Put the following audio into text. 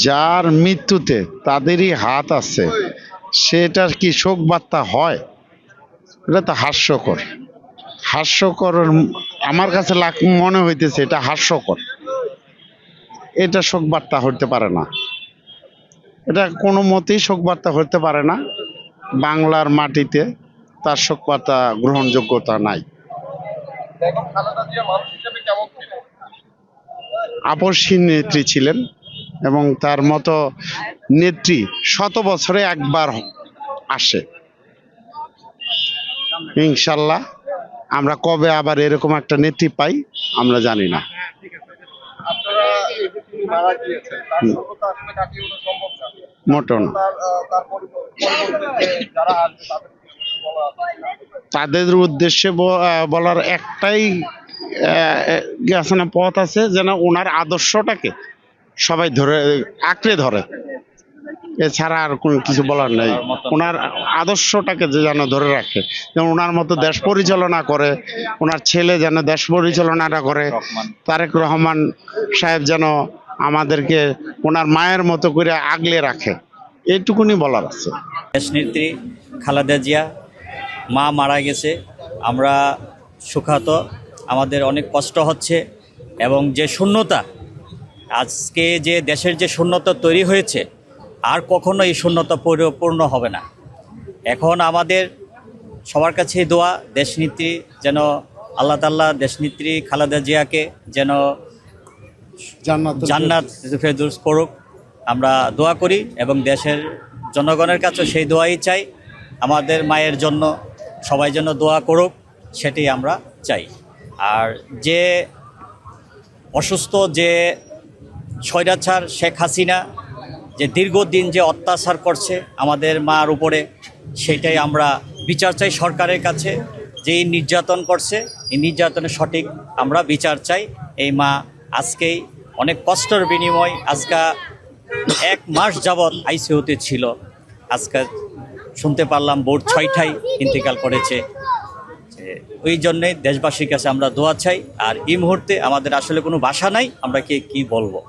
যার মৃত্যুতে তাদেরই হাত আছে, সেটা কি শোক বার্তা হয়? এটা তো হাস্যকর। হাস্যকর আমার কাছে মনে হইতেছে এটা হাস্যকর। এটা শোক বার্তা হতে পারে না, এটা কোনো মতেই শোক বার্তা হতে পারে না। বাংলার মাটিতে তার শোক বার্তা গ্রহণযোগ্যতা নাই। আপসহীন নেত্রী ছিলেন এবং তার মতো নেত্রী শত বছরে একবার আসে। ইনশাল্লাহ আমরা কবে আবার এরকম একটা নেত্রী পাই আমরা জানি না। মোটেও না। তাদের উদ্দেশ্যে বলার একটাই আছে না, পথ আছে, যেন ওনার আদর্শটাকে সবাই ধরে আঁকড়ে ধরে। এছাড়া আর কোনো কিছু বলার নেই। ওনার আদর্শটাকে যেন ধরে রাখে, যেমন ওনার মতো দেশ পরিচালনা করে, ওনার ছেলে যেন দেশ পরিচালনাটা করে, তারেক রহমান সাহেব যেন আমাদেরকে ওনার মায়ের মতো করে আগলে রাখে, এইটুকুনি বলার আছে। দেশনেত্রী খালেদা জিয়া মা মারা গেছে, আমরা সুখাহত, আমাদের অনেক কষ্ট হচ্ছে এবং যে শূন্যতা আজকে যে দেশের যে শূন্যতা তৈরি হয়েছে আর কখনো এই শূন্যতা পরিপূর্ণ হবে না। এখন আমাদের সবার কাছে দোয়া, দেশনেত্রী যেন আল্লাহ তাআলা দেশনেত্রী খালেদা জিয়াকে যেন জান্নাত ফেরদৌস করুক, আমরা দোয়া করি এবং দেশের জনগণের কাছে সেই দোয়াই চাই। আমাদের মায়ের জন্য সবাই যেন দোয়া করুক, সেটি আমরা চাই। আর যে অসুস্থ যে স্বৈরাচার শেখ হাসিনা যে দীর্ঘদিন যে অত্যাচার করছে আমাদের মার উপরে, সেটাই আমরা বিচার চাই সরকারের কাছে। যে নির্যাতন করছে এই নির্যাতনের সঠিক আমরা বিচার চাই। এই মা আজকেই অনেক কষ্টের বিনিময় আজকে 1 মাস যাবৎ আইসিইউতে ছিল, আজকে শুনতে পারলাম ভোর 6টায় ইন্তেকাল করেছে। ওই জন্যে দেশবাসীর কাছে আমরা দোয়া চাই। আর এই মুহূর্তে আমাদের আসলে কোনো ভাষা নাই, আমরা কি বলবো।